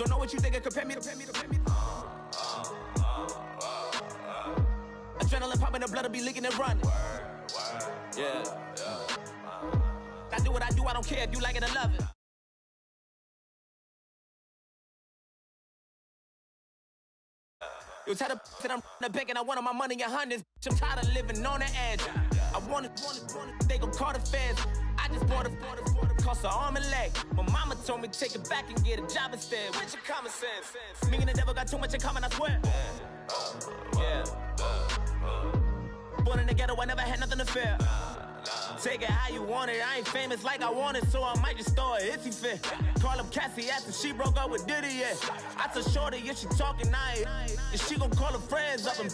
Don't know what you think, compare me to. Adrenaline popping, the blood will be leaking and running. Yeah. I do what I do, I don't care if you like it or love it. You tired of that I'm in the bank and I wanted my money in hundreds. I'm tired of living on the edge. I want it, they gon' call the feds. I just bought a cost an arm and leg. My mama told me take it back and get a job instead. Where's your common sense? Me and the devil got too much in common, I swear. Yeah. Born in the ghetto, I never had nothing to fear. Take it how you want it. I ain't famous like I want it, so I might just throw a hissy fit. Call up Cassie after she broke up with Diddy, yeah. I told Shorty if she talking, and she gon' call her friends up and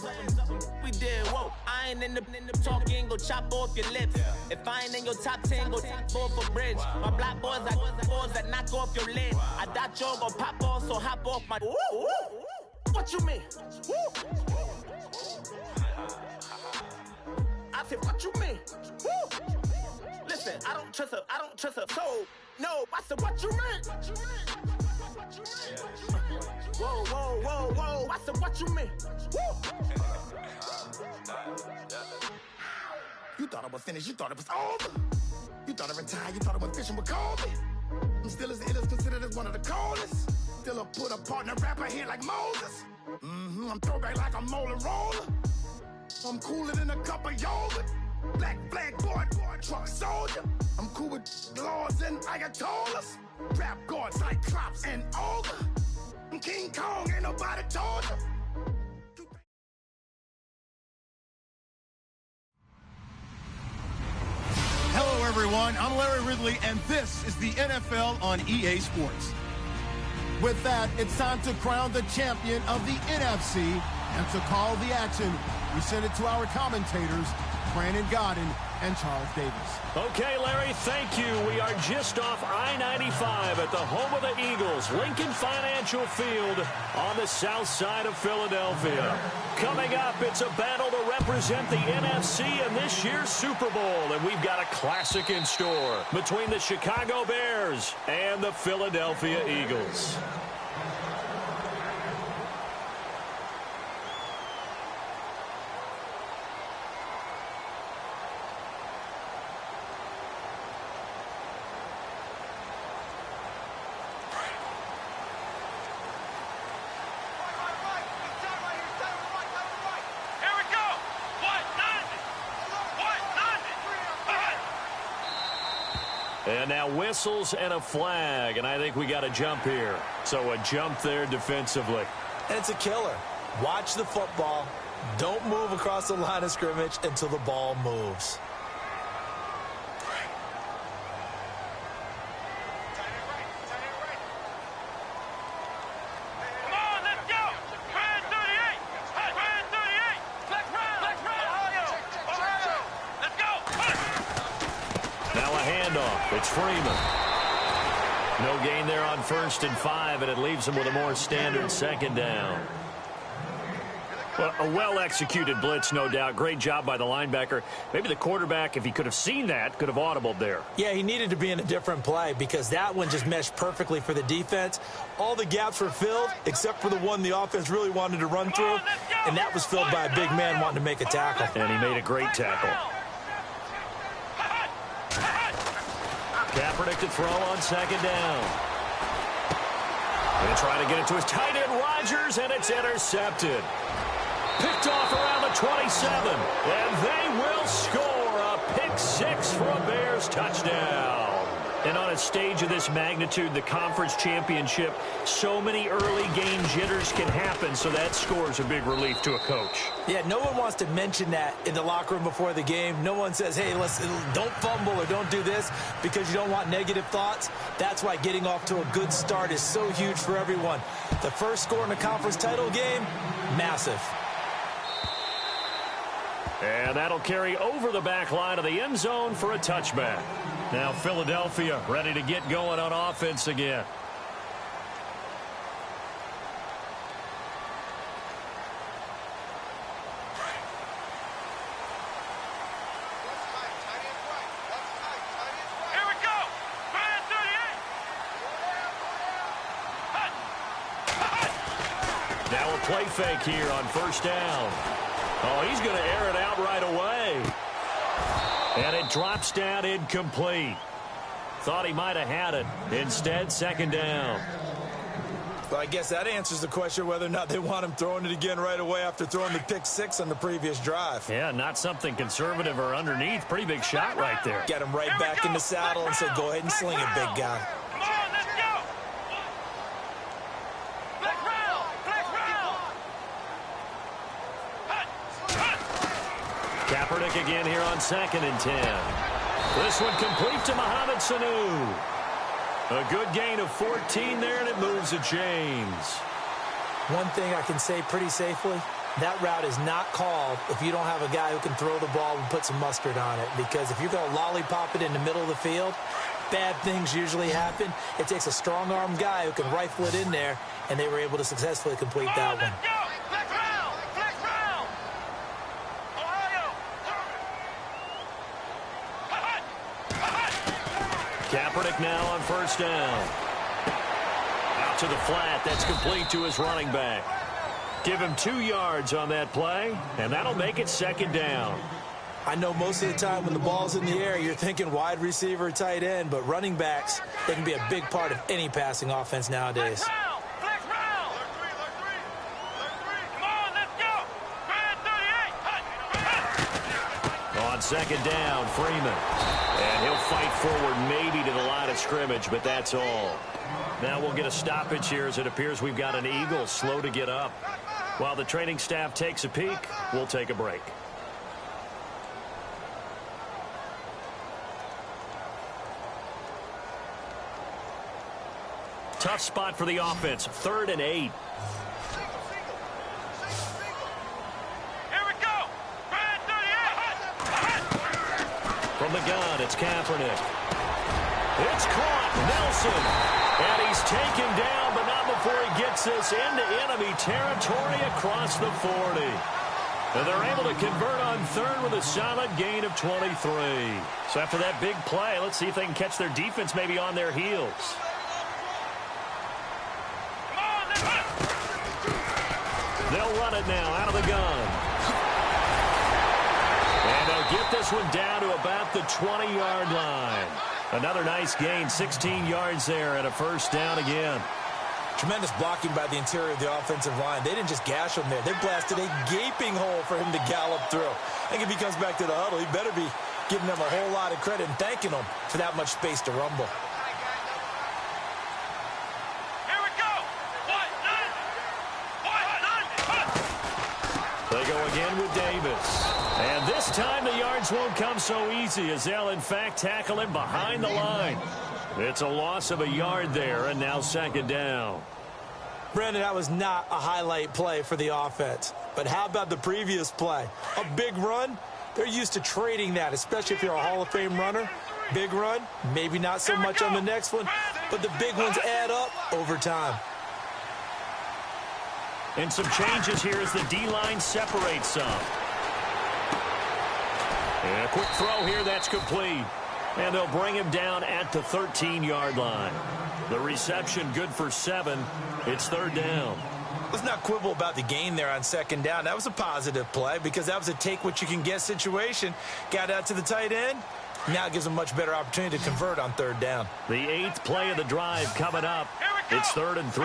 we did, whoa. I ain't in the talking, go chop off your lips. If I ain't in your top 10, go top 4 for bridge. My black boys like boys that knock off your lid. I thought y'all gon' pop off, so hop off my. What you mean? I said, what you mean? Woo! Listen, I don't trust her soul. No, I said, what you mean? Whoa, I said, what you mean? Woo! You thought I was finished, you thought it was over. You thought I retired, you thought I went fishing with Kobe. I'm still as ill as considered as one of the coldest. Still a put a partner rapper here like Moses. I'm throwback like a molar roller. I'm cooler than a cup of yogurt. Black flag boy, truck soldier. I'm cool with laws and Ayatollahs. Rap god, Cyclops and Ogre. I'm King Kong, ain't nobody told you. Hello everyone, I'm Larry Ridley and this is the NFL on EA Sports. With that, it's time to crown the champion of the NFC, and to call the action, we send it to our commentators, Brandon Godden and Charles Davis. Okay, Larry, thank you. We are just off I-95 at the home of the Eagles, Lincoln Financial Field on the south side of Philadelphia. Coming up, it's a battle to represent the NFC in this year's Super Bowl, and we've got a classic in store between the Chicago Bears and the Philadelphia Eagles. And now whistles and a flag, and I think we got a jump here. So a jump there defensively. And it's a killer. Watch the football. Don't move across the line of scrimmage until the ball moves. It's Freeman. No gain there on 1st and 5, and it leaves him with a more standard second down. Well, a well-executed blitz, no doubt. Great job by the linebacker. Maybe the quarterback, if he could have seen that, could have audibled there. Yeah, he needed to be in a different play because that one just meshed perfectly for the defense. All the gaps were filled except for the one the offense really wanted to run through, and that was filled by a big man wanting to make a tackle. And he made a great tackle. Kaepernick to throw on second down. Going to try to get it to his tight end, Rodgers, and it's intercepted. Picked off around the 27, and they will score a pick six for a Bears touchdown. And on a stage of this magnitude, the conference championship, so many early game jitters can happen, so that scores a big relief to a coach. Yeah, no one wants to mention that in the locker room before the game. No one says, hey, don't fumble or don't do this because you don't want negative thoughts. That's why getting off to a good start is so huge for everyone. The first score in the conference title game, massive. And that'll carry over the back line of the end zone for a touchback. Now Philadelphia ready to get going on offense again. Now a play fake here on first down. Oh, he's going to air it out right away. And it drops down incomplete. Thought he might have had it. Instead, second down. Well, I guess that answers the question whether or not they want him throwing it again right away after throwing the pick six on the previous drive. Yeah, not something conservative or underneath. Pretty big shot right there. Get him right back in the saddle and said, go ahead and sling it, big guy. Come on, let's go. Flex round. Kaepernick again here on 2nd and 10. This one complete to Mohamed Sanu. A good gain of 14 there, and it moves the chains. One thing I can say pretty safely, that route is not called if you don't have a guy who can throw the ball and put some mustard on it. Because if you're going to lollipop it in the middle of the field, bad things usually happen. It takes a strong-armed guy who can rifle it in there, and they were able to successfully complete that one. Kaepernick now on first down. Out to the flat. That's complete to his running back. Give him 2 yards on that play, and that'll make it second down. I know most of the time when the ball's in the air, you're thinking wide receiver, tight end, but running backs, they can be a big part of any passing offense nowadays. Flex round. Come on, let's go. Brad 38. On second down, Freeman. And he'll fight forward maybe to the line of scrimmage, but that's all. Now we'll get a stoppage here as it appears we've got an Eagle slow to get up. While the training staff takes a peek, we'll take a break. Tough spot for the offense, 3rd and 8. From the gun, it's Kaepernick. It's caught, Nelson. And he's taken down, but not before he gets this into enemy territory across the 40. And they're able to convert on 3rd with a solid gain of 23. So after that big play, let's see if they can catch their defense maybe on their heels. They'll run it now out of the gun. And they'll get this one down to about the 20-yard line. Another nice gain, 16 yards there, and a first down again. Tremendous blocking by the interior of the offensive line. They didn't just gash him there. They blasted a gaping hole for him to gallop through. I think if he comes back to the huddle, he better be giving them a whole lot of credit and thanking them for that much space to rumble. Here we go. They go again with Davis. And this time the yards won't come so easy as they'll, in fact, tackle him behind the line. It's a loss of a yard there, and now second down. Brandon, that was not a highlight play for the offense. But how about the previous play? A big run? They're used to trading that, especially if you're a Hall of Fame runner. Big run, maybe not so much on the next one, but the big ones add up over time. And some changes here as the D-line separates some. And a quick throw here, that's complete. And they'll bring him down at the 13-yard line. The reception good for 7. It's third down. Let's not quibble about the gain there on second down. That was a positive play because that was a take-what-you-can-get situation. Got out to the tight end. Now it gives them a much better opportunity to convert on third down. The 8th play of the drive coming up. It's 3rd and 3.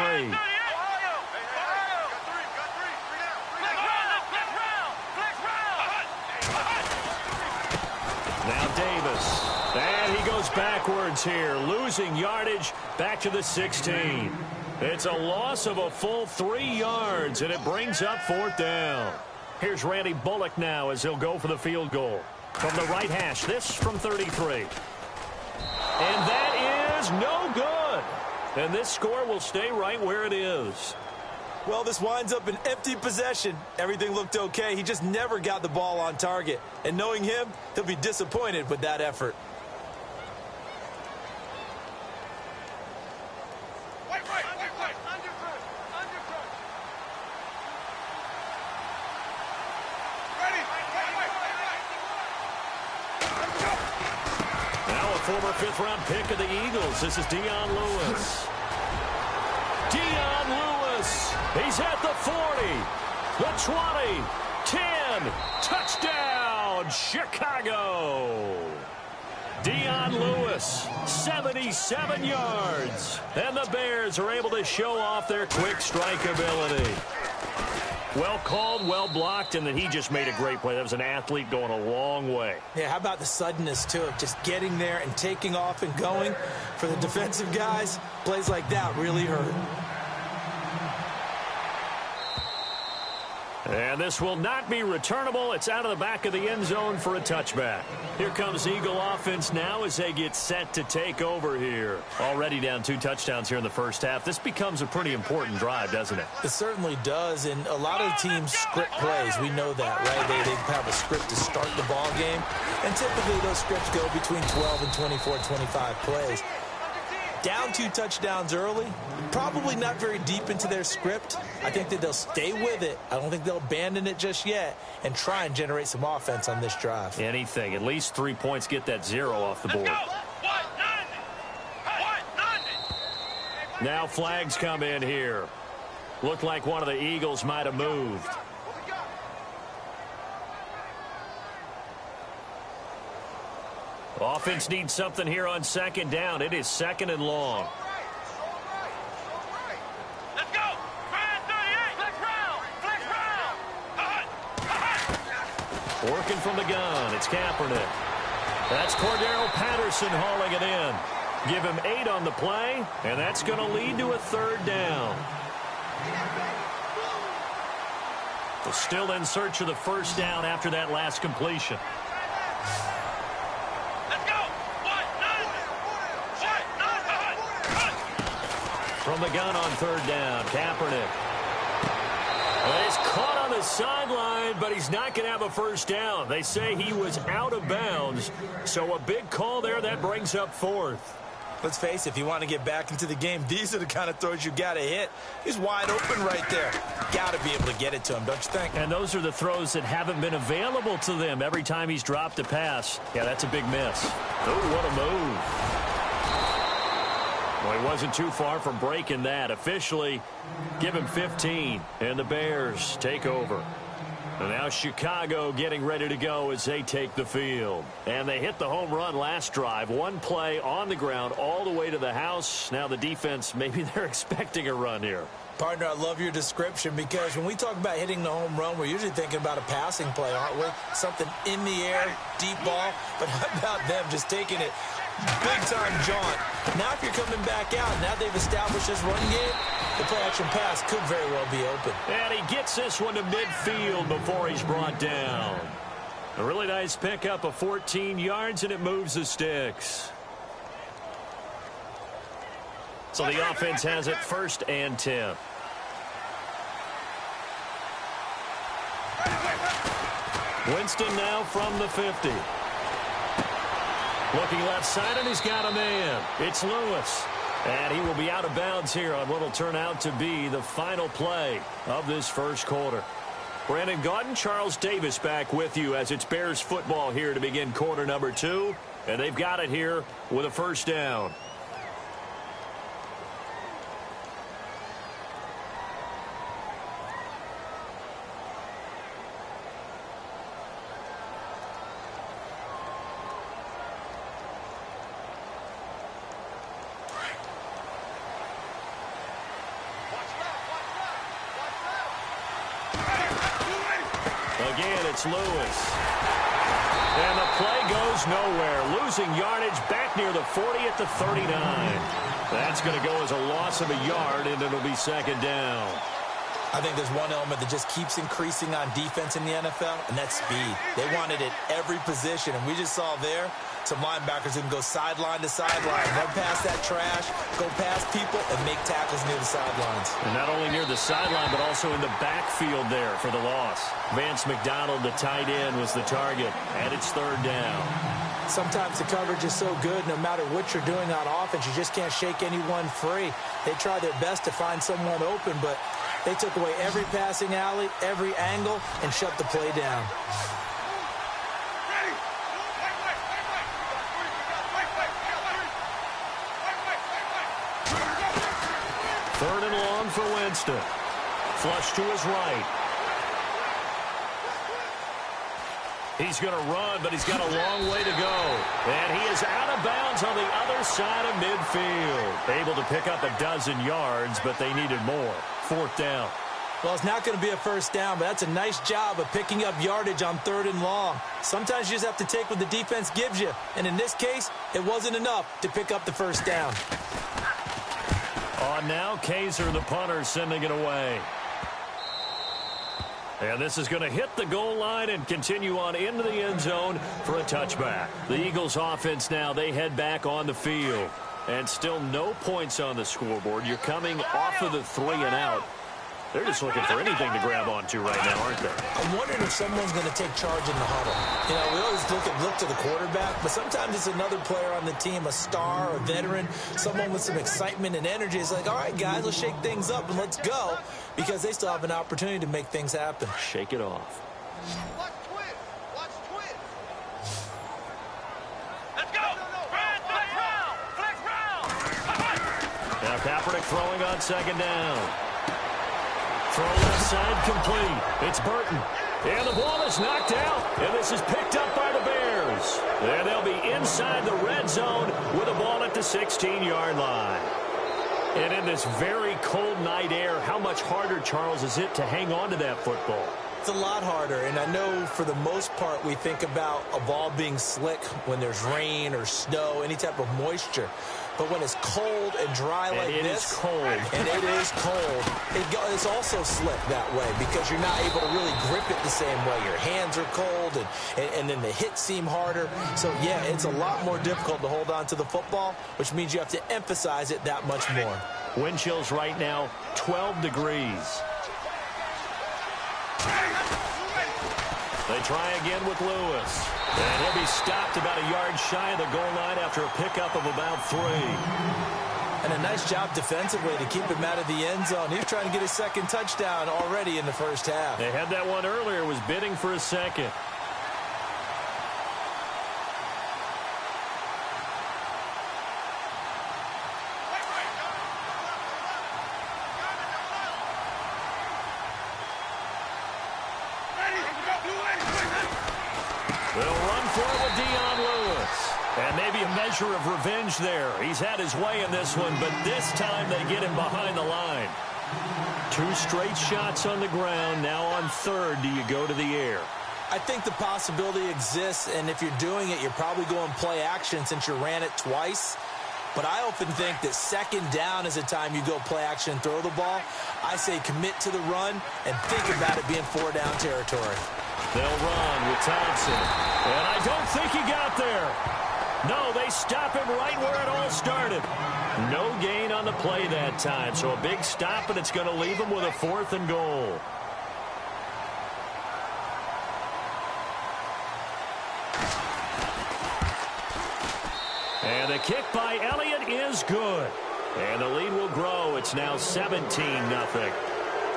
Now Davis. And he goes backwards here, losing yardage back to the 16. It's a loss of a full 3 yards, and it brings up 4th down. Here's Randy Bullock now as he'll go for the field goal. From the right hash, this from 33. And that is no good. And this score will stay right where it is. Well, this winds up an empty possession. Everything looked okay. He just never got the ball on target. And knowing him, he'll be disappointed with that effort. Former 5th-round pick of the Eagles. This is Dion Lewis. Dion Lewis Lewis. He's at the 40, the 20, 10. Touchdown, Chicago. Dion Lewis, 77 yards. And the Bears are able to show off their quick strike ability. Well called, well blocked, and then he just made a great play. That was an athlete going a long way. Yeah, how about the suddenness, too, of just getting there and taking off and going? For the defensive guys, plays like that really hurt. And this will not be returnable. It's out of the back of the end zone for a touchback. Here comes Eagle offense now as they get set to take over here. Already down 2 touchdowns here in the first half. This becomes a pretty important drive, doesn't it? It certainly does, and a lot of teams script plays. We know that, right? They have a script to start the ball game, and typically those scripts go between 12 and 24, 25 plays. Down 2 touchdowns early, probably not very deep into their script. I think that they'll stay with it. I don't think they'll abandon it just yet and try and generate some offense on this drive. Anything. At least 3 points, get that 0 off the board. Now flags come in here. Looked like one of the Eagles might have moved. Offense needs something here on second down. It is 2nd and long. Let's go. 38. Flex round. Working from the gun. It's Kaepernick. That's Cordero Patterson hauling it in. Give him 8 on the play, and that's going to lead to a 3rd down. They're still in search of the 1st down after that last completion. From the gun on 3rd down, Kaepernick. Well, he's caught on the sideline, but he's not going to have a 1st down. They say he was out of bounds, so a big call there that brings up 4th. Let's face it, if you want to get back into the game, these are the kind of throws you got to hit. He's wide open right there. Got to be able to get it to him, don't you think? And those are the throws that haven't been available to them every time he's dropped a pass. Yeah, that's a big miss. Oh, what a move. Well, he wasn't too far from breaking that. Officially, give him 15, and the Bears take over. And now Chicago getting ready to go as they take the field. And they hit the home run last drive. 1 play on the ground all the way to the house. Now the defense, maybe they're expecting a run here. Partner, I love your description because when we talk about hitting the home run, we're usually thinking about a passing play, aren't we? Something in the air, deep ball. But how about them just taking it big-time jaunt? Now if you're coming back out, now they've established this run game, the play-action pass could very well be open. And he gets this one to midfield before he's brought down. A really nice pickup of 14 yards, and it moves the sticks. So the offense has it 1st and 10. Winston now from the 50. Looking left side, and he's got a man. It's Lewis. And he will be out of bounds here on what will turn out to be the final play of this 1st quarter. Brandon Gaudin, Charles Davis back with you as it's Bears football here to begin quarter number 2. And they've got it here with a 1st down. Again, it's Lewis. And the play goes nowhere. Losing yardage back near the 40 at the 39. That's going to go as a loss of a yard, and it'll be 2nd down. I think there's one element that just keeps increasing on defense in the NFL, and that's speed. They want it at every position, and we just saw there some linebackers who can go sideline to sideline, run past that trash, go past people, and make tackles near the sidelines. And not only near the sideline, but also in the backfield there for the loss. Vance McDonald, the tight end, was the target, and it's 3rd down. Sometimes the coverage is so good, no matter what you're doing on offense, you just can't shake anyone free. They try their best to find someone open, but they took away every passing alley, every angle, and shut the play down. 3rd and long for Winston. Flush to his right. He's going to run, but he's got a long way to go. And he is out of bounds on the other side of midfield. Able to pick up a dozen yards, but they needed more. 4th down. Well, it's not going to be a first down, but that's a nice job of picking up yardage on 3rd and long. Sometimes you just have to take what the defense gives you. And in this case, it wasn't enough to pick up the first down. On now, Kaiser, the punter, sending it away. And this is going to hit the goal line and continue on into the end zone for a touchback. The Eagles offense now, they head back on the field. And still no points on the scoreboard. You're coming off of the 3 and out. They're just looking for anything to grab onto right now, aren't they? I'm wondering if someone's going to take charge in the huddle. You know, we always look to the quarterback, but sometimes it's another player on the team, a star, a veteran, someone with some excitement and energy. It's like, all right, guys, let's shake things up and let's go, because they still have an opportunity to make things happen. Shake it off. Watch twin. Watch twin. Let's go. Flex round. Now Kaepernick throwing on 2nd down. Throw left side complete. It's Burton. And the ball is knocked out. And this is picked up by the Bears. And they'll be inside the red zone with the ball at the 16-yard line. And in this very cold night air, how much harder, Charles, is it to hang on to that football? It's a lot harder, and I know for the most part we think about a ball being slick when there's rain or snow, any type of moisture. But when it's cold and dry like this, and it is cold, it's also slick that way because you're not able to really grip it the same way. Your hands are cold, and then the hits seem harder. So, yeah, it's a lot more difficult to hold on to the football, which means you have to emphasize it that much more. Wind chills right now, 12 degrees. They try again with Lewis. And he'll be stopped about a yard shy of the goal line after a pickup of about 3. And a nice job defensively to keep him out of the end zone. He was trying to get his 2nd touchdown already in the first half. They had that one earlier, was bidding for a 2nd. They'll run for it with Dion Lewis. And maybe a measure of revenge there. He's had his way in this one, but this time they get him behind the line. 2 straight shots on the ground. Now on 3rd, do you go to the air? I think the possibility exists, and if you're doing it, you're probably going play action since you ran it twice. But I often think that 2nd down is the time you go play action and throw the ball. I say commit to the run and think about it being 4-down territory. They'll run with Thompson. And I don't think he got there. No, they stop him right where it all started. No gain on the play that time. So a big stop, and it's going to leave him with a 4th and goal. And the kick by Elliott is good. And the lead will grow. It's now 17-0.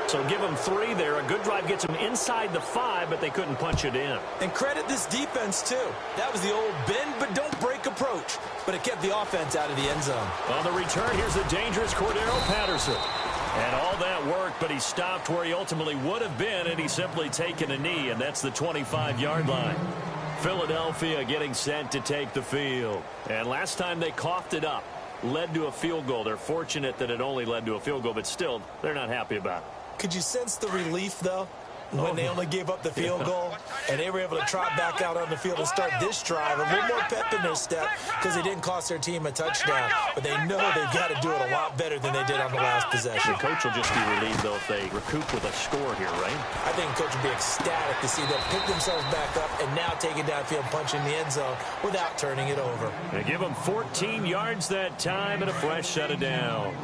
So give them 3 there. A good drive gets them inside the 5, but they couldn't punch it in. And credit this defense, too. That was the old bend but don't break approach. But it kept the offense out of the end zone. On the return, here's the dangerous Cordero Patterson. And all that worked, but he stopped where he ultimately would have been, and he's simply taken a knee, and that's the 25-yard line. Philadelphia getting set to take the field. And last time they coughed it up, led to a field goal. They're fortunate that it only led to a field goal, but still, they're not happy about it. Could you sense the relief, though, when they only gave up the field goal and they were able to trot back out on the field and start this drive? A little more pep in their step because they didn't cost their team a touchdown, but they know they've got to do it a lot better than they did on the last possession. The coach will just be relieved, though, if they recoup with a score here, right? I think the coach will be ecstatic to see them pick themselves back up and now take it downfield, punching the end zone without turning it over. They give them 14 yards that time and a fresh set of downs.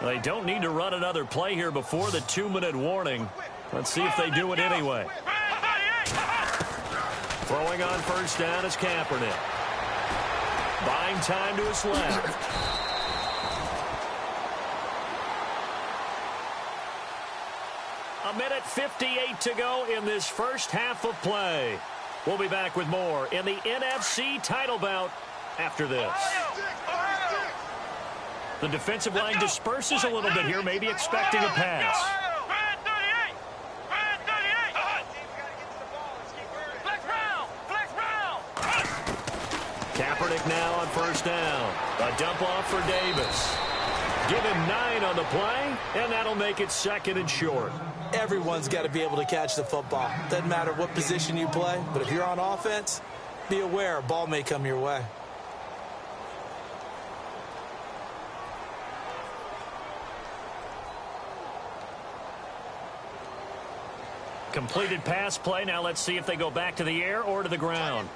They don't need to run another play here before the 2-minute warning. Let's see if they do it anyway. Throwing on 1st down is Kaepernick. Buying time to his left. A minute 58 to go in this first half of play. We'll be back with more in the NFC title bout after this. The defensive line disperses a little bit here, maybe expecting a pass. Kaepernick now on first down. A dump off for Davis. Give him 9 on the play, and that'll make it 2nd and short. Everyone's got to be able to catch the football. Doesn't matter what position you play, but if you're on offense, be aware a ball may come your way. Completed pass play. Now let's see if they go back to the air or to the ground.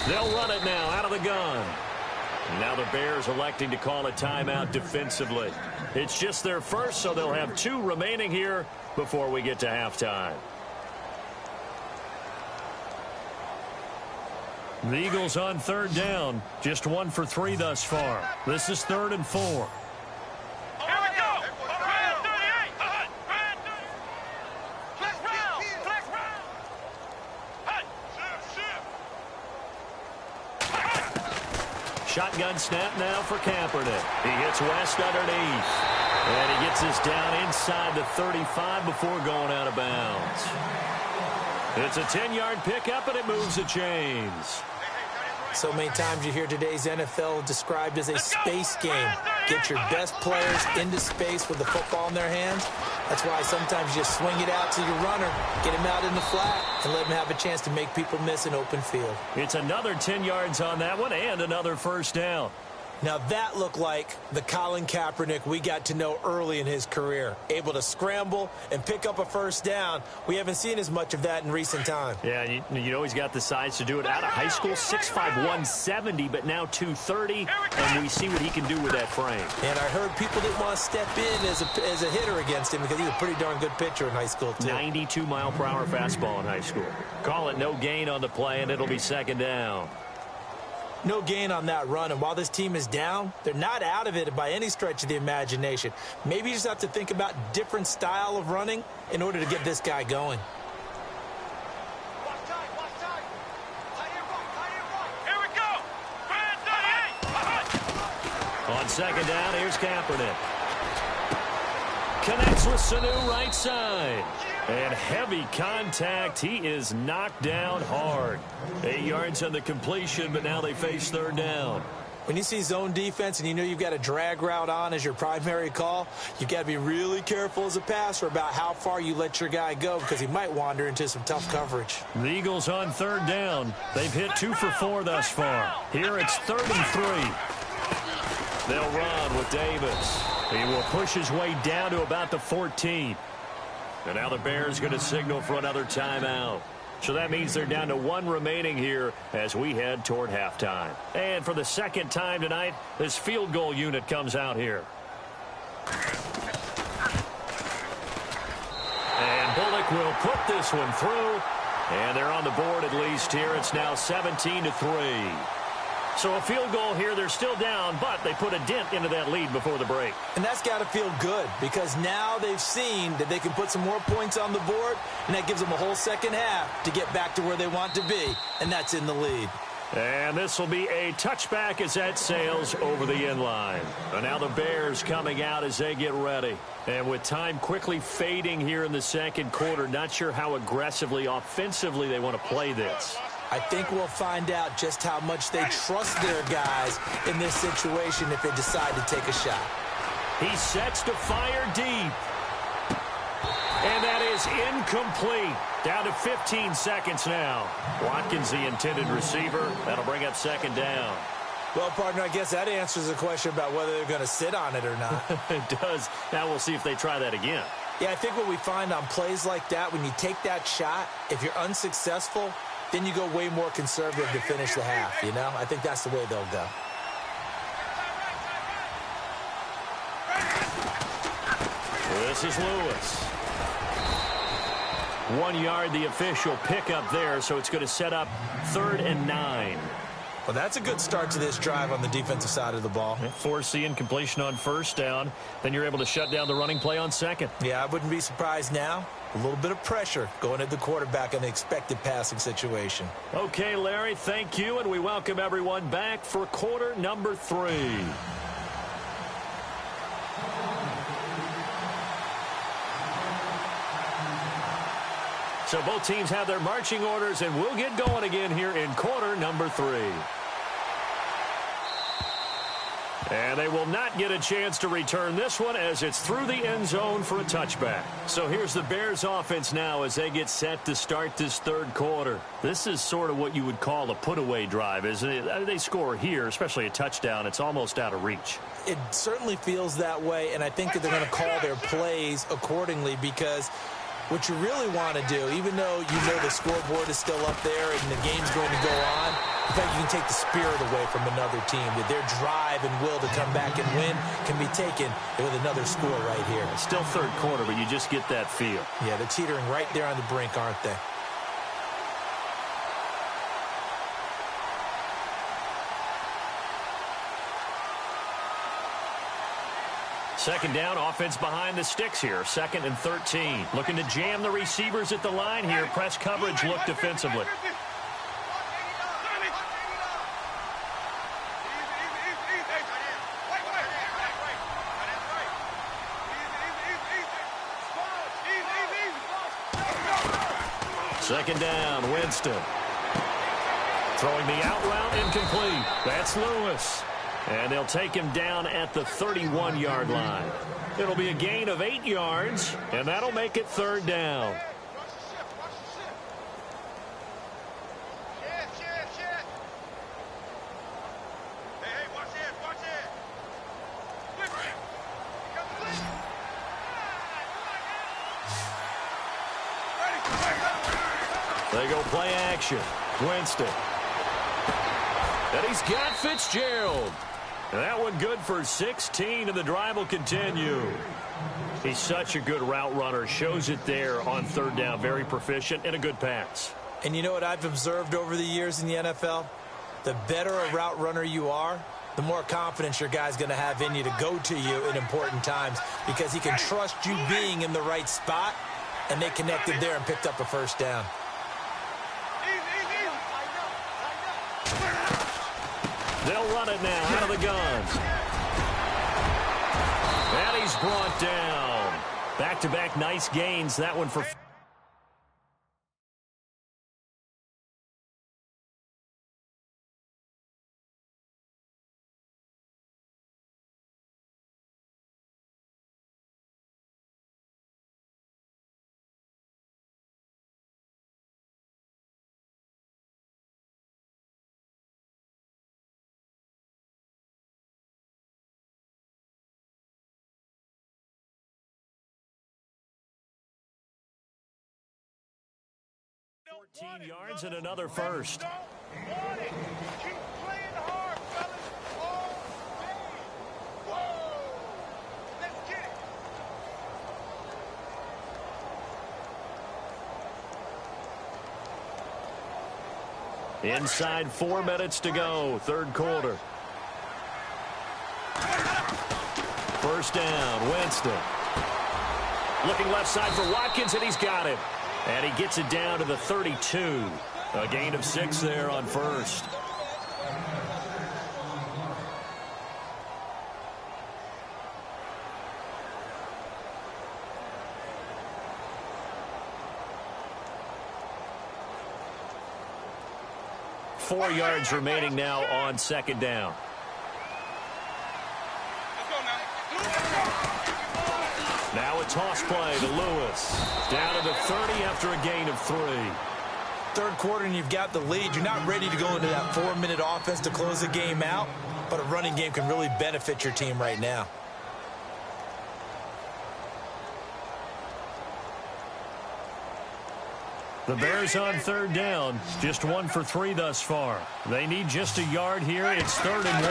They'll run it now out of the gun. Now the Bears electing to call a timeout defensively. It's just their first, so they'll have 2 remaining here before we get to halftime. The Eagles on 3rd down. Just 1 for 3 thus far. This is 3rd and 4. Shotgun snap now for Kaepernick. He hits West underneath. And he gets this down inside the 35 before going out of bounds. It's a 10-yard pickup, and it moves the chains. So many times you hear today's NFL described as a space game. Get your best players into space with the football in their hands. That's why sometimes you just swing it out to your runner, get him out in the flat, and let him have a chance to make people miss an open field. It's another 10 yards on that one and another first down. Now that looked like the Colin Kaepernick we got to know early in his career. Able to scramble and pick up a first down. We haven't seen as much of that in recent time. Yeah, you know he's got the size to do it. Out of high school, 6'5", 170, but now 230, and we see what he can do with that frame. And I heard people didn't want to step in as a hitter against him because he was a pretty darn good pitcher in high school, too. 92-mile-per-hour fastball in high school. Call it no gain on the play, and it'll be 2nd down. No gain on that run, and while this team is down, they're not out of it by any stretch of the imagination. Maybe you just have to think about different style of running in order to get this guy going. Here we go. On 2nd down, here's Kaepernick. Connects with Sanu right side. And heavy contact. He is knocked down hard. 8 yards on the completion, but now they face 3rd down. When you see zone defense and you know you've got a drag route on as your primary call, you've got to be really careful as a passer about how far you let your guy go because he might wander into some tough coverage. The Eagles on 3rd down. They've hit 2 for 4 thus far. Here it's 3rd and 3. They'll run with Davis. He will push his way down to about the 14. And now the Bears going to signal for another timeout. So that means they're down to 1 remaining here as we head toward halftime. And for the 2nd time tonight, this field goal unit comes out here. And Bullock will put this one through. And they're on the board at least here. It's now 17-3. So a field goal here. They're still down, but they put a dent into that lead before the break. And that's got to feel good because now they've seen that they can put some more points on the board, and that gives them a whole second half to get back to where they want to be, and that's in the lead. And this will be a touchback as that sails over the end line. And now the Bears coming out as they get ready. And with time quickly fading here in the 2nd quarter, not sure how aggressively, offensively they want to play this. I think we'll find out just how much they trust their guys in this situation if they decide to take a shot. He sets to fire deep. And that is incomplete. Down to 15 seconds now. Watkins, the intended receiver. That'll bring up 2nd down. Well, partner, I guess that answers the question about whether they're going to sit on it or not. It does. Now we'll see if they try that again. Yeah, I think what we find on plays like that, when you take that shot, if you're unsuccessful, then you go way more conservative to finish the half, you know? I think that's the way they'll go. This is Lewis. 1 yard, the official pickup there, so it's going to set up 3rd and 9. Well, that's a good start to this drive on the defensive side of the ball. Forcing incompletion on first down. Then you're able to shut down the running play on second. Yeah, I wouldn't be surprised now. A little bit of pressure going at the quarterback in the expected passing situation. Okay, Larry, thank you, and we welcome everyone back for quarter number 3. So both teams have their marching orders, and we'll get going again here in quarter number 3. And they will not get a chance to return this one as it's through the end zone for a touchback. So here's the Bears offense now as they get set to start this third quarter. This is sort of what you would call a put-away drive, isn't it? They score here, especially a touchdown. It's almost out of reach. It certainly feels that way, and I think that they're going to call their plays accordingly because what you really want to do, even though you know the scoreboard is still up there and the game's going to go on, in fact, you can take the spirit away from another team. That their drive and will to come back and win can be taken with another score right here. It's still third quarter, but you just get that feel. Yeah, they're teetering right there on the brink, aren't they? Second down, offense behind the sticks here. 2nd and 13. Looking to jam the receivers at the line here. Press coverage look defensively. Second down, Winston. Throwing the out route, incomplete. That's Lewis. And they'll take him down at the 31-yard line. It'll be a gain of 8 yards, and that'll make it third down. They go play action. Winston. And he's got Fitzgerald. And that one good for 16, and the drive will continue. He's such a good route runner. Shows it there on third down. Very proficient and a good pass. And you know what I've observed over the years in the NFL? The better a route runner you are, the more confidence your guy's going to have in you to go to you in important times because he can trust you being in the right spot, and they connected there and picked up a first down. They'll run it now out of the gun. And he's brought down. Back-to-back nice gains. That one for... yards and another first. Keep playing hard, fellas. All day. Whoa. Let's get it. Inside 4 minutes to go, third quarter. First down, Winston. Looking left side for Watkins, and he's got it. And he gets it down to the 32. A gain of 6 there on first. Four yards remaining now on second down. Now a toss play to Lewis. Down to the 30 after a gain of 3. Third quarter and you've got the lead. You're not ready to go into that 4-minute offense to close the game out, but a running game can really benefit your team right now. The Bears on third down, just 1 for 3 thus far. They need just a yard here. It's 3rd and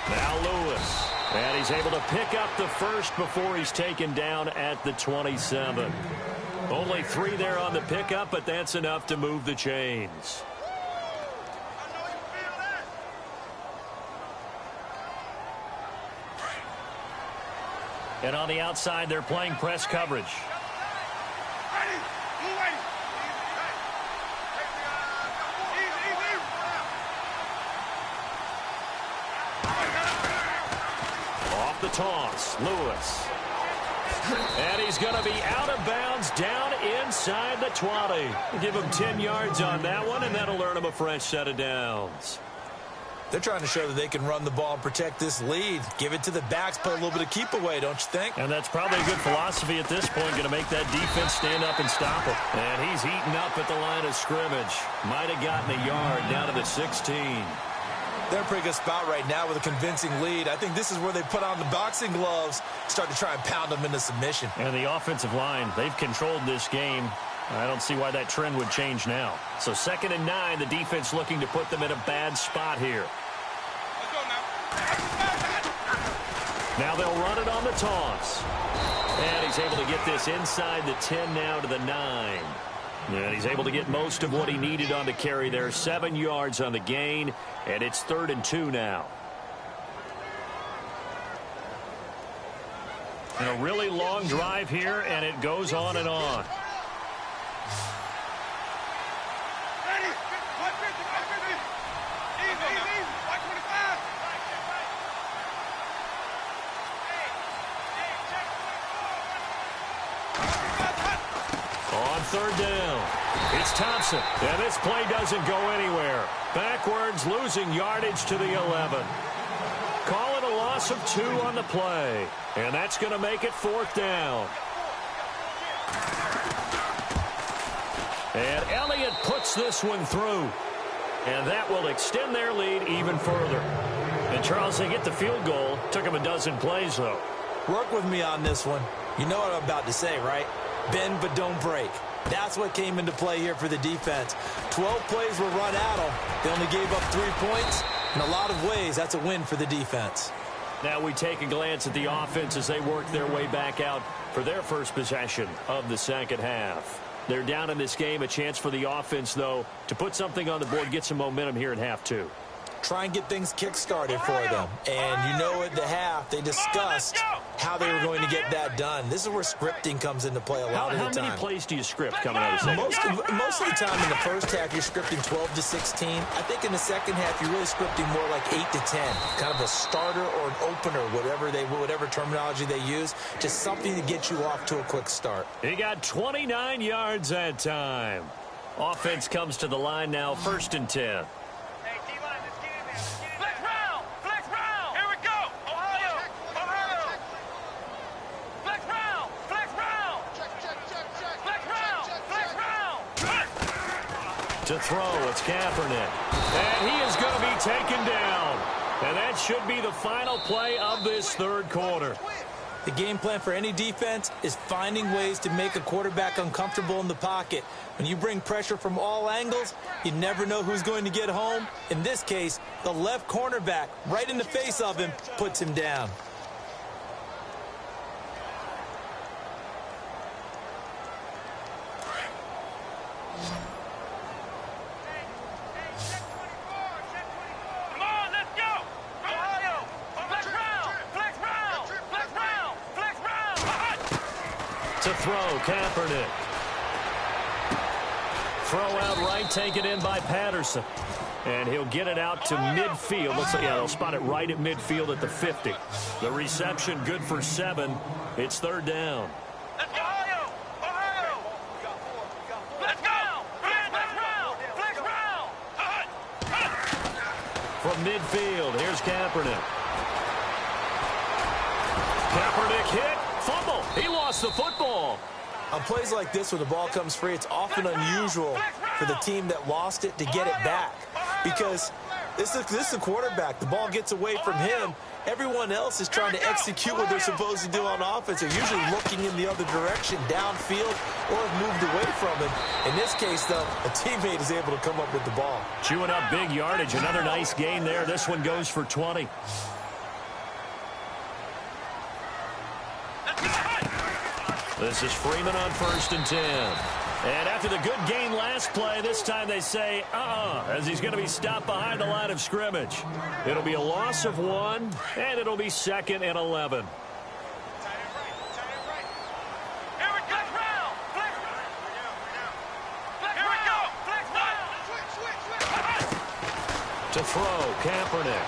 1. Now Lewis. And he's able to pick up the first before he's taken down at the 27. Only 3 there on the pickup, but that's enough to move the chains. I know you feel that. And on the outside, they're playing press coverage. Off the toss, Lewis. And he's going to be out of bounds down inside the 20. Give him 10 yards on that one, and that'll earn him a fresh set of downs. They're trying to show that they can run the ball and protect this lead. Give it to the backs, put a little bit of keep away, don't you think? And that's probably a good philosophy at this point, going to make that defense stand up and stop him. And he's eating up at the line of scrimmage. Might have gotten a yard down to the 16. They're in a pretty good spot right now with a convincing lead. I think this is where they put on the boxing gloves, start to try and pound them into submission. And the offensive line, they've controlled this game. I don't see why that trend would change now. So 2nd and 9, the defense looking to put them in a bad spot here. Now they'll run it on the toss. And he's able to get this inside the 10 now to the 9. And he's able to get most of what he needed on the carry there. 7 yards on the gain, and it's 3rd and 2 now. And a really long drive here, and it goes on and on. On 3rd down, it's Thompson, and this play doesn't go anywhere. Backwards, losing yardage to the 11. Call it a loss of 2 on the play, and that's going to make it 4th down. And Elliott puts this one through, and that will extend their lead even further. And Charles, they get the field goal. Took them a dozen plays, though. Work with me on this one. You know what I'm about to say, right? Bend but don't break. That's what came into play here for the defense. 12 plays were run at them. They only gave up 3 points. In a lot of ways, that's a win for the defense. Now we take a glance at the offense as they work their way back out for their first possession of the second half. They're down in this game. A chance for the offense, though, to put something on the board, get some momentum here in half 2. Try and get things kick-started for them. And you know at the half, they discussed how they were going to get that done. This is where scripting comes into play a lot of the time. How many plays do you script coming out of the second? Most of the time in the first half, you're scripting 12 to 16. I think in the second half, you're really scripting more like 8 to 10. Kind of a starter or an opener, whatever terminology they use. Just something to get you off to a quick start. He got 29 yards that time. Offense comes to the line now, 1st and 10. To throw, it's Kaepernick. And he is going to be taken down. And that should be the final play of this 3rd quarter. The game plan for any defense is finding ways to make a quarterback uncomfortable in the pocket. When you bring pressure from all angles, you never know who's going to get home. In this case, the left cornerback, right in the face of him, puts him down. To throw, Kaepernick. Throw out right, taken in by Patterson. And he'll get it out to midfield. They'll spot it right at midfield at the 50. The reception good for 7. It's 3rd down. From midfield, here's Kaepernick. Kaepernick hit. Fumble. He lost the football. On plays like this where the ball comes free, it's often unusual for the team that lost it to get it back. Because this is a quarterback. The ball gets away from him. Everyone else is trying to execute what they're supposed to do on offense. They're usually looking in the other direction, downfield, or have moved away from it. In this case, though, a teammate is able to come up with the ball. Chewing up big yardage. Another nice gain there. This one goes for 20. This is Freeman on 1st and 10. And after the good gain last play, this time they say, as he's going to be stopped behind the line of scrimmage. It'll be a loss of 1, and it'll be 2nd and 11. To throw, Kaepernick.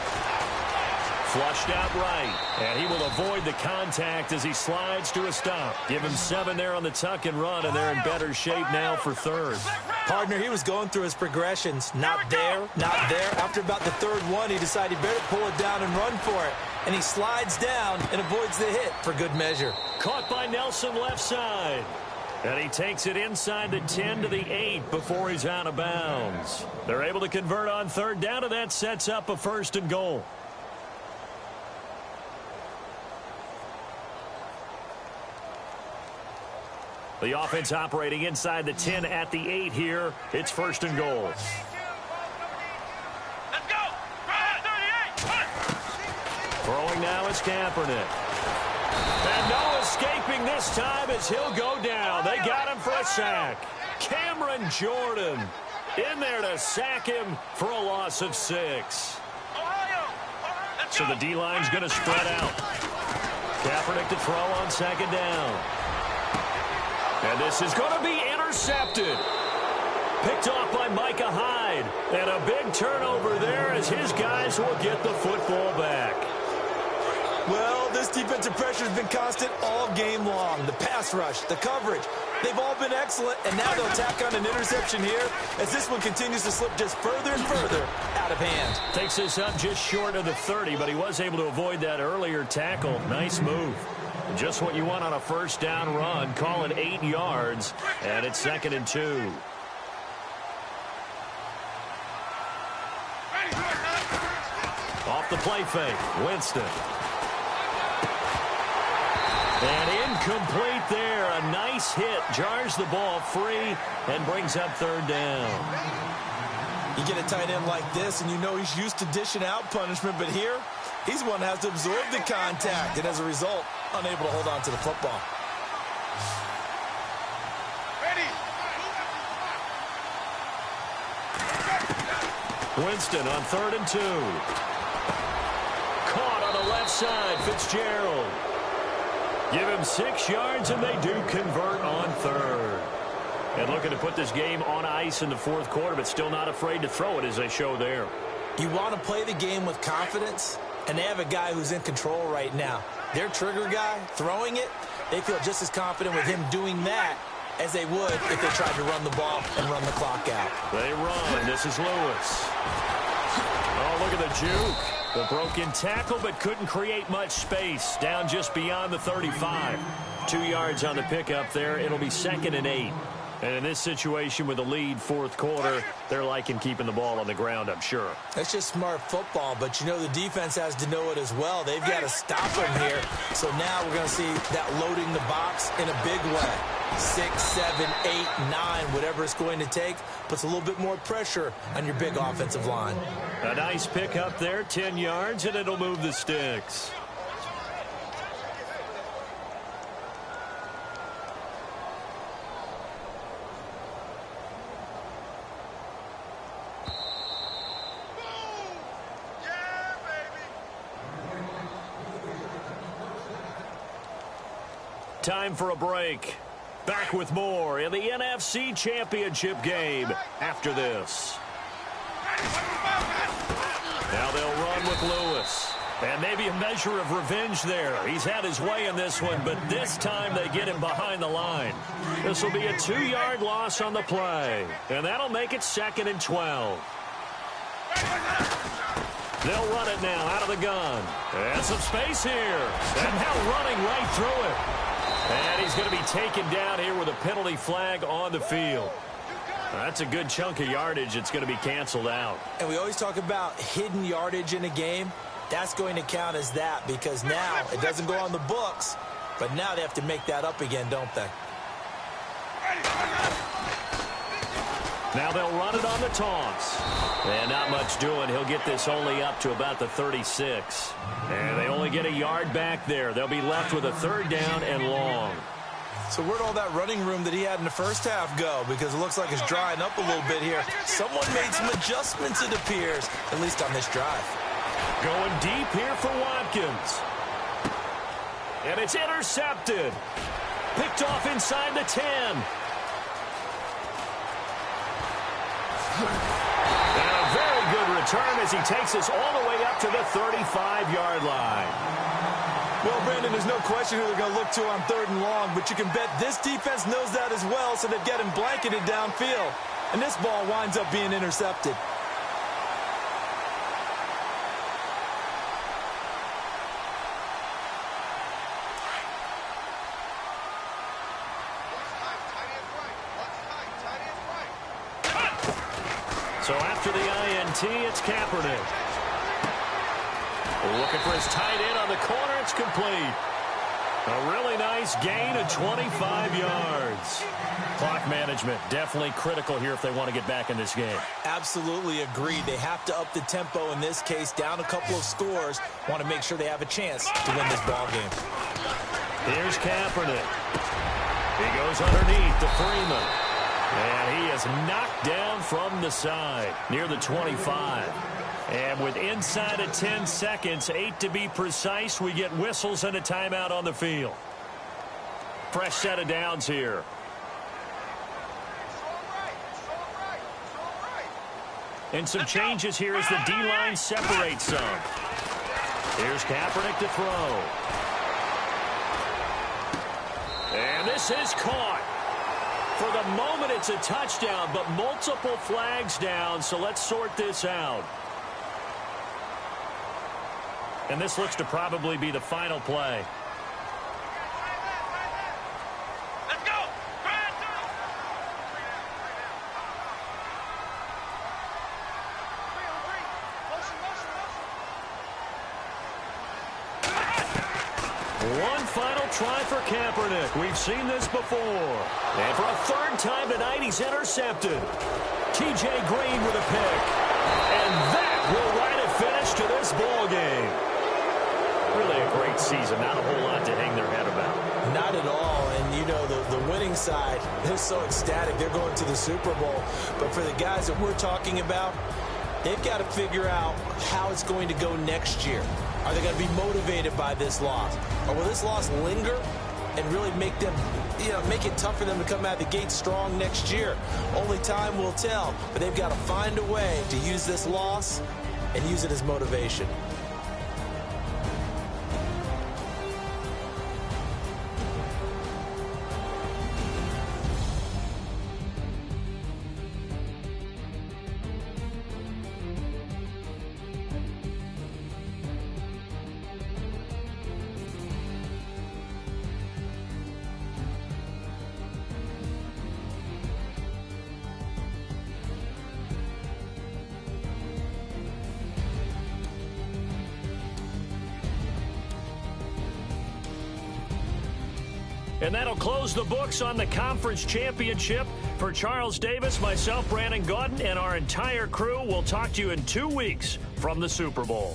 Flushed out right, and he will avoid the contact as he slides to a stop. Give him 7 there on the tuck and run, and they're in better shape now for third. Partner, he was going through his progressions. Not there, not there. After about the third one, he decided he better pull it down and run for it. And he slides down and avoids the hit for good measure. Caught by Nelson left side. And he takes it inside the 10 to the 8 before he's out of bounds. They're able to convert on third down, and that sets up a 1st and goal. The offense operating inside the 10 at the 8 here. It's 1st and goal. Let's go. 38. Throwing now is Kaepernick. And no escaping this time as he'll go down. They got him for a sack. Cameron Jordan in there to sack him for a loss of 6. So the D-line's going to spread out. Kaepernick to throw on 2nd down. And this is going to be intercepted. Picked off by Micah Hyde. And a big turnover there as his guys will get the football back. Well, this defensive pressure has been constant all game long. The pass rush, the coverage, they've all been excellent. And now they'll tack on an interception here as this one continues to slip just further and further out of hand. Takes this up just short of the 30, but he was able to avoid that earlier tackle. Nice move. Just what you want on a 1st down run. Call it 8 yards, and it's 2nd and 2. Off the play fake, Winston. And incomplete there. A nice hit. Jars the ball free and brings up 3rd down. You get a tight end like this, and you know he's used to dishing out punishment, but here, he's one that has to absorb the contact, and as a result, unable to hold on to the football. Winston on 3rd and 2. Caught on the left side, Fitzgerald. Give him 6 yards, and they do convert on 3rd. And looking to put this game on ice in the 4th quarter, but still not afraid to throw it as they show there. You want to play the game with confidence, and they have a guy who's in control right now. Their trigger guy, throwing it, they feel just as confident with him doing that as they would if they tried to run the ball and run the clock out. They run. This is Lewis. Oh, look at the juke. The broken tackle, but couldn't create much space. Down just beyond the 35. 2 yards on the pickup there. It'll be 2nd and 8. And in this situation with the lead 4th quarter, they're liking keeping the ball on the ground, I'm sure. That's just smart football, but you know the defense has to know it as well. They've got to stop him here. So now we're going to see that loading the box in a big way. 6, 7, 8, 9, whatever it's going to take, puts a little bit more pressure on your big offensive line. A nice pickup there, 10 yards, and it'll move the sticks. Time for a break. Back with more in the NFC Championship game after this. Now they'll run with Lewis. And maybe a measure of revenge there. He's had his way in this one, but this time they get him behind the line. This will be a 2-yard loss on the play. And that'll make it 2nd and 12. They'll run it now out of the gun. And some space here. And now running right through it. And he's going to be taken down here with a penalty flag on the field. That's a good chunk of yardage. It's going to be canceled out. And we always talk about hidden yardage in a game. That's going to count as that because now it doesn't go on the books, but now they have to make that up again, don't they? Now they'll run it on the taunts. And not much doing. He'll get this only up to about the 36. And they only get a yard back there. They'll be left with a 3rd down and long. So where'd all that running room that he had in the first half go? Because it looks like it's drying up a little bit here. Someone made some adjustments, it appears, at least on this drive. Going deep here for Watkins. And it's intercepted. Picked off inside the 10. And a very good return as he takes us all the way up to the 35-yard line. Well, Brandon, there's no question who they're going to look to on 3rd and long, but you can bet this defense knows that as well, so they've got him blanketed downfield. And this ball winds up being intercepted. So after the INT, it's Kaepernick. Looking for his tight end on the corner. It's complete. A really nice gain of 25 yards. Clock management definitely critical here if they want to get back in this game. Absolutely agreed. They have to up the tempo in this case, down a couple of scores. Want to make sure they have a chance to win this ball game. Here's Kaepernick. He goes underneath to Freeman. And he is knocked down from the side near the 25. And with inside of 10 seconds, 8 to be precise, we get whistles and a timeout on the field. Fresh set of downs here. And some changes here as the D-line separates some. Here's Kaepernick to throw. And this is caught. For the moment, it's a touchdown, but multiple flags down, so let's sort this out. And this looks to probably be the final play. Let's go. One final try for Kaepernick. We've seen this before. And for a 3rd time tonight, he's intercepted. T.J. Green with a pick. And that will write a finish to this ball game. Really a great season. Not a whole lot to hang their head about. Not at all. And, you know, the winning side, they're so ecstatic. They're going to the Super Bowl. But for the guys that we're talking about, they've got to figure out how it's going to go next year. Are they going to be motivated by this loss? Or will this loss linger and really make them, make it tough for them to come out of the gate strong next year? Only time will tell. But they've got to find a way to use this loss and use it as motivation. And that'll close the books on the conference championship. For Charles Davis, myself, Brandon Gaudin, and our entire crew, we'll talk to you in 2 weeks from the Super Bowl.